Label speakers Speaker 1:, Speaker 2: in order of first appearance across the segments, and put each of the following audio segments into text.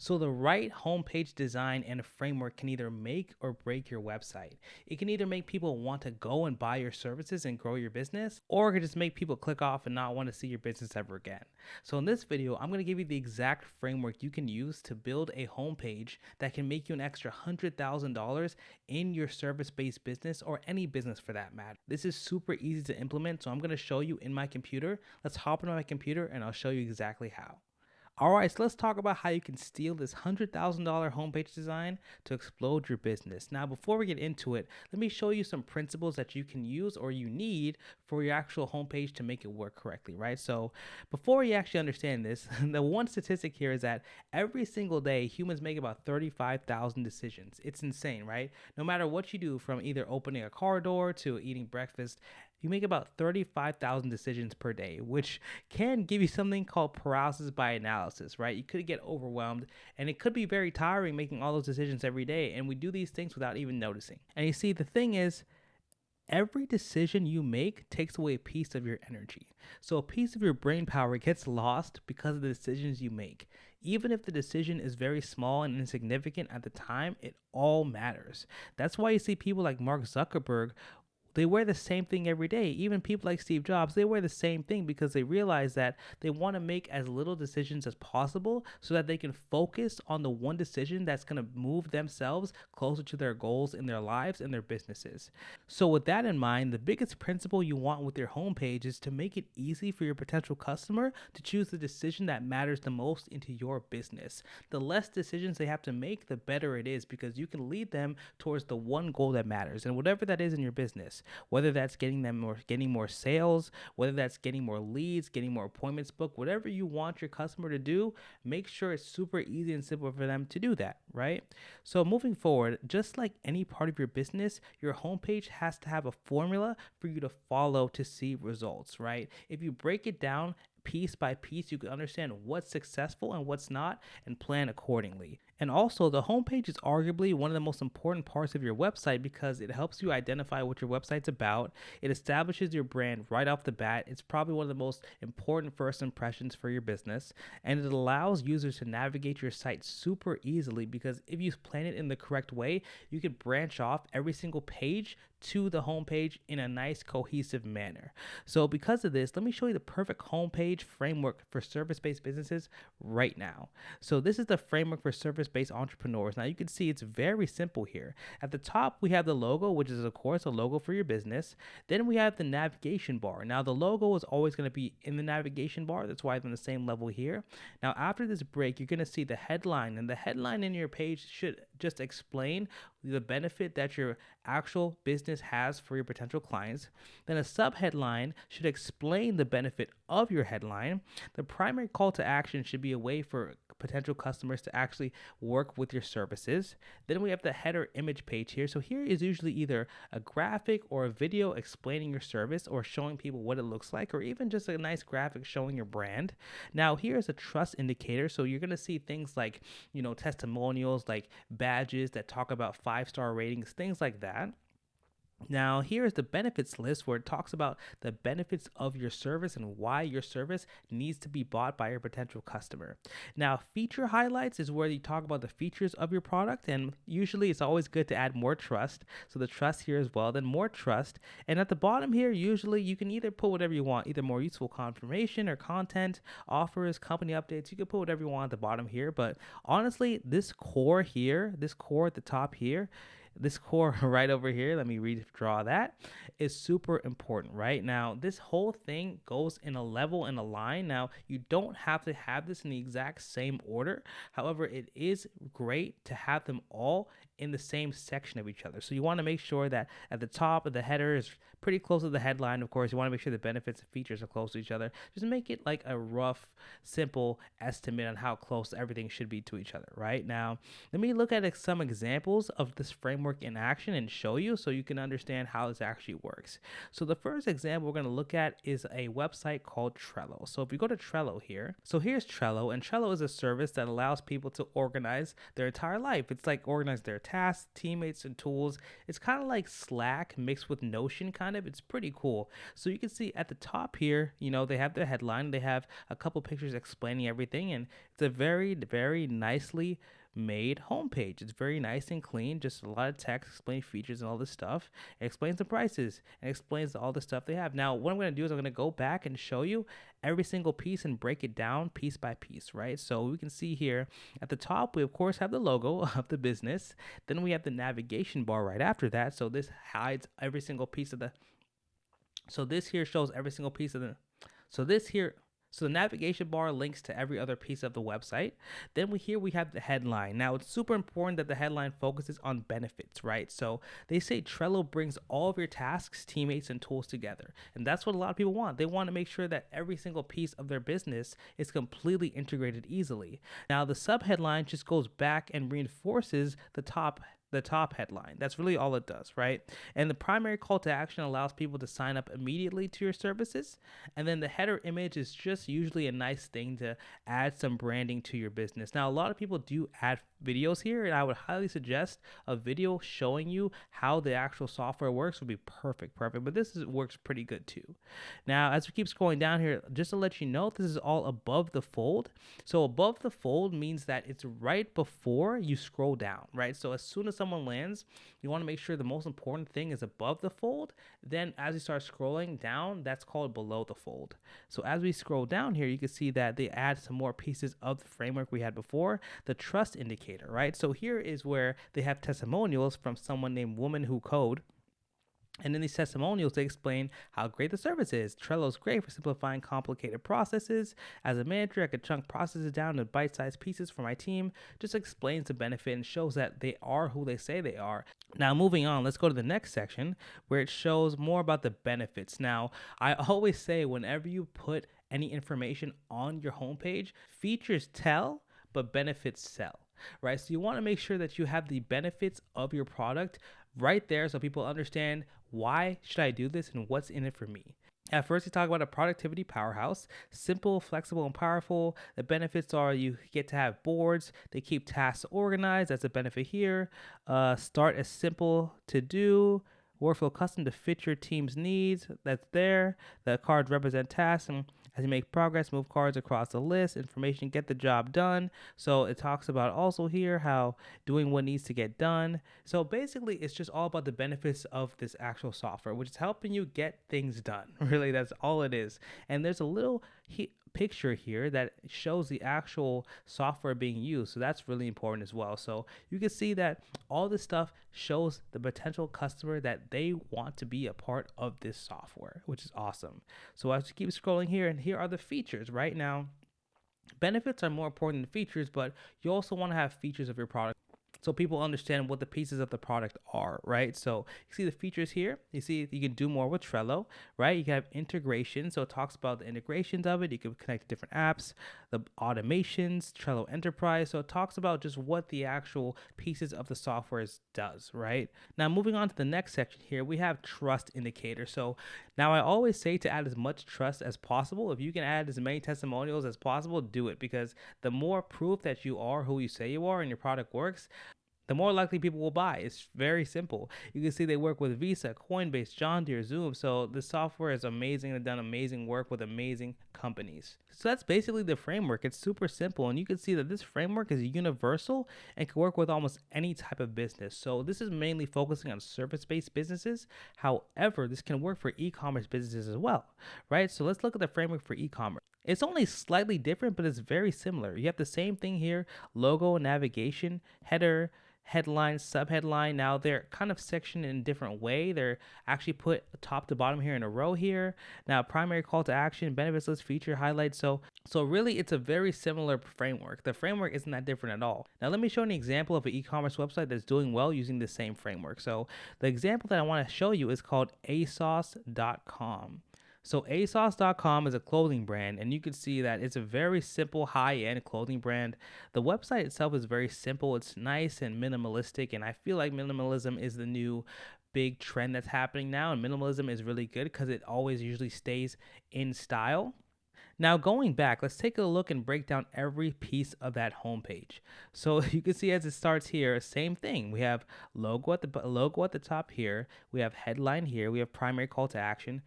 Speaker 1: So the right homepage design and framework can either make or break your website. It can either make people want to go and buy your services and grow your business, or it can just make people click off and not want to see your business ever again. So in this video, I'm going to give you the exact framework you can use to build a homepage that can make you an extra $100,000 in your service-based business or any business for that matter. This is super easy to implement, so I'm going to show you in my computer. Let's hop into my computer and I'll show you exactly how. All right, so let's talk about how you can steal this $100,000 homepage design to explode your business. Now, before we get into it, let me show you some principles that you can use or you need for your actual homepage to make it work correctly, right? So, before you actually understand this, the one statistic here is that every single day humans make about 35,000 decisions. It's insane, right? No matter what you do, from either opening a car door to eating breakfast, you make about 35,000 decisions per day, which can give you something called paralysis by analysis, right? You could get overwhelmed and it could be very tiring making all those decisions every day. And we do these things without even noticing. And you see, the thing is, every decision you make takes away a piece of your energy. So a piece of your brain power gets lost because of the decisions you make. Even if the decision is very small and insignificant at the time, it all matters. That's why you see people like Mark Zuckerberg, they wear the same thing every day. Even people like Steve Jobs, they wear the same thing because they realize that they want to make as little decisions as possible so that they can focus on the one decision that's going to move themselves closer to their goals in their lives and their businesses. So with that in mind, the biggest principle you want with your homepage is to make it easy for your potential customer to choose the decision that matters the most into your business. The less decisions they have to make, the better it is, because you can lead them towards the one goal that matters, and whatever that is in your business. Whether that's getting more sales, whether that's getting more leads, getting more appointments booked, whatever you want your customer to do, make sure it's super easy and simple for them to do that, right? So moving forward, just like any part of your business, your homepage has to have a formula for you to follow to see results, right? If you break it down piece by piece, you can understand what's successful and what's not and plan accordingly. And also, the homepage is arguably one of the most important parts of your website because it helps you identify what your website's about. It establishes your brand right off the bat. It's probably one of the most important first impressions for your business. And it allows users to navigate your site super easily because if you plan it in the correct way, you can branch off every single page to the homepage in a nice cohesive manner. So because of this, let me show you the perfect homepage framework for service-based businesses right now. So this is the framework for service-based entrepreneurs. Now you can see it's very simple here. At the top, we have the logo, which is of course a logo for your business. Then we have the navigation bar. Now the logo is always going to be in the navigation bar. That's why it's on the same level here. Now after this break, you're going to see the headline, and the headline in your page should just explain the benefit that your actual business has for your potential clients. Then a subheadline should explain the benefit of your headline. The primary call to action should be a way for potential customers to actually work with your services. Then we have the header image page here. So here is usually either a graphic or a video explaining your service or showing people what it looks like, or even just a nice graphic showing your brand. Now here's a trust indicator. So you're going to see things like, testimonials, like badges that talk about 5-star ratings, things like that. Now, here's the benefits list where it talks about the benefits of your service and why your service needs to be bought by your potential customer. Now, feature highlights is where you talk about the features of your product, and usually it's always good to add more trust. So the trust here as well, then more trust. And at the bottom here, usually you can either put whatever you want, either more useful confirmation or content, offers, company updates. You can put whatever you want at the bottom here. But honestly, this core at the top here, this core right over here, let me redraw that, is super important, right? Now, this whole thing goes in a level and a line. Now, you don't have to have this in the exact same order. However, it is great to have them all in the same section of each other. So you want to make sure that at the top of the header is pretty close to the headline. Of course, you want to make sure the benefits and features are close to each other. Just make it like a rough, simple estimate on how close everything should be to each other, right? Now, let me look at some examples of this framework framework in action and show you so you can understand how this actually works. So the first example we're going to look at is a website called Trello. So if you go to Trello here, so here's Trello, and Trello is a service that allows people to organize their entire life. It's like organize their tasks, teammates, and tools. It's kind of like Slack mixed with Notion kind of. It's pretty cool. So you can see at the top here, they have their headline, they have a couple pictures explaining everything, and it's a very, very nicely made homepage. It's very nice and clean, just a lot of text explaining features and all this stuff. It explains the prices and explains all the stuff they have. Now, what I'm going to do is I'm going to go back and show you every single piece and break it down piece by piece, right? So we can see here at the top, we of course have the logo of the business. Then we have the navigation bar right after that. So this hides every single piece of the, so this here shows every single piece of the, so the navigation bar links to every other piece of the website. Then we have the headline. Now, it's super important that the headline focuses on benefits, right? So they say Trello brings all of your tasks, teammates, and tools together. And that's what a lot of people want. They want to make sure that every single piece of their business is completely integrated easily. Now, the subheadline just goes back and reinforces the top headline. That's really all it does, right? And the primary call to action allows people to sign up immediately to your services. And then the header image is just usually a nice thing to add some branding to your business. Now, a lot of people do add videos here, and I would highly suggest a video showing you how the actual software works would be perfect. But works pretty good too. Now, as we keep scrolling down here, just to let you know, this is all above the fold. So above the fold means that it's right before you scroll down, right? So as soon as someone lands, you want to make sure the most important thing is above the fold. Then as you start scrolling down, that's called below the fold. So as we scroll down here, you can see that they add some more pieces of the framework we had before, the trust indicator, right? So here is where they have testimonials from someone named Woman Who Code. And in these testimonials, they explain how great the service is. Trello's great for simplifying complicated processes. As a manager, I could chunk processes down to bite-sized pieces for my team. Just explains the benefit and shows that they are who they say they are. Now, moving on, let's go to the next section where it shows more about the benefits. Now, I always say whenever you put any information on your homepage, features tell, but benefits sell, right? So you want to make sure that you have the benefits of your product right there so people understand why should I do this and what's in it for me. At first, we talk about a productivity powerhouse, simple, flexible, and powerful. The benefits are you get to have boards. They keep tasks organized. That's a benefit here. Start as simple to do. Workflow custom to fit your team's needs. That's there. The cards represent tasks, and as you make progress, move cards across the list. Information, get the job done. So it talks about also here how doing what needs to get done. So basically, it's just all about the benefits of this actual software, which is helping you get things done. Really, that's all it is. And there's a little picture here that shows the actual software being used. So that's really important as well. So you can see that all this stuff shows the potential customer that they want to be a part of this software, which is awesome. So as you keep scrolling here, and here are the features right now. Benefits are more important than features, but you also want to have features of your product so people understand what the pieces of the product are, right? So you see the features here. You see you can do more with Trello, right? You can have integration. So it talks about the integrations of it. You can connect to different apps, the automations, Trello Enterprise. So it talks about just what the actual pieces of the software does, right? Now, moving on to the next section here, we have trust indicator. So now I always say to add as much trust as possible. If you can add as many testimonials as possible, do it, because the more proof that you are who you say you are and your product works, the more likely people will buy. It's very simple. You can see they work with Visa, Coinbase, John Deere, Zoom. So the software is amazing. They've done amazing work with amazing companies. So that's basically the framework. It's super simple. And you can see that this framework is universal and can work with almost any type of business. So this is mainly focusing on service-based businesses. However, this can work for e-commerce businesses as well, right? So let's look at the framework for e-commerce. It's only slightly different, but it's very similar. You have the same thing here: logo, navigation, header, headline, subheadline. Now they're kind of sectioned in a different way. They're actually put top to bottom here in a row here. Now, primary call to action, benefits list, feature highlights. So really it's a very similar framework. The framework isn't that different at all. Now let me show an example of an e-commerce website that's doing well using the same framework. So the example that I want to show you is called asos.com. So ASOS.com is a clothing brand, and you can see that it's a very simple high-end clothing brand. The website itself is very simple. It's nice and minimalistic, and I feel like minimalism is the new big trend that's happening now, and minimalism is really good because it always usually stays in style. Now going back, let's take a look and break down every piece of that homepage. So you can see as it starts here, same thing. We have logo at the top here. We have headline here. We have primary call to action.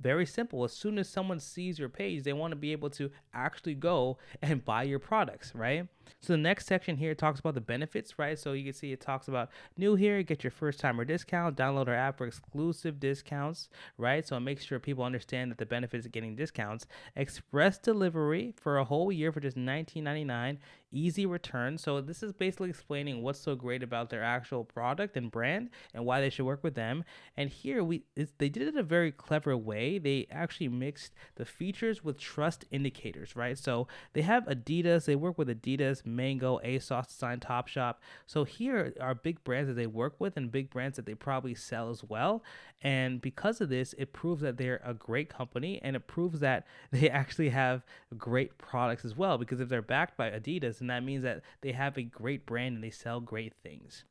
Speaker 1: Very simple. As soon as someone sees your page, they want to be able to actually go and buy your products, right? So the next section here talks about the benefits, right? So you can see it talks about new here, get your first timer discount, download our app for exclusive discounts, right? So it makes sure people understand that the benefits of getting discounts. Express delivery for a whole year for just $19.99, easy return. So this is basically explaining what's so great about their actual product and brand and why they should work with them. And here they did it in a very clever way. They actually mixed the features with trust indicators, right? So they have Adidas, they work with Adidas, Mango, ASOS Design, Topshop. So here are big brands that they work with and big brands that they probably sell as well. And because of this, it proves that they're a great company, and it proves that they actually have great products as well, because if they're backed by Adidas, then that means that they have a great brand and they sell great things.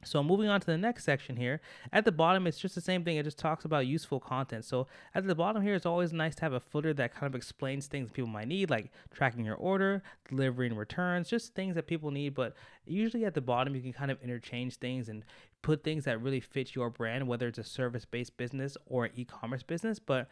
Speaker 1: So moving on to the next section here, at the bottom, it's just the same thing. It just talks about useful content. So at the bottom here, it's always nice to have a footer that kind of explains things people might need, like tracking your order, delivering returns, just things that people need. But usually at the bottom, you can kind of interchange things and put things that really fit your brand, whether it's a service-based business or an e-commerce business. But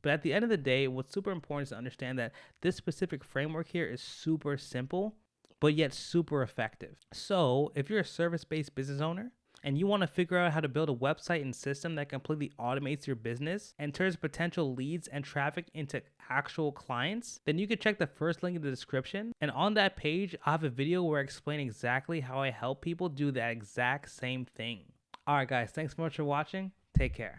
Speaker 1: at the end of the day, what's super important is to understand that this specific framework here is super simple, but yet super effective. So if you're a service-based business owner and you want to figure out how to build a website and system that completely automates your business and turns potential leads and traffic into actual clients, then you can check the first link in the description. And on that page, I have a video where I explain exactly how I help people do that exact same thing. All right, guys, thanks so much for watching. Take care.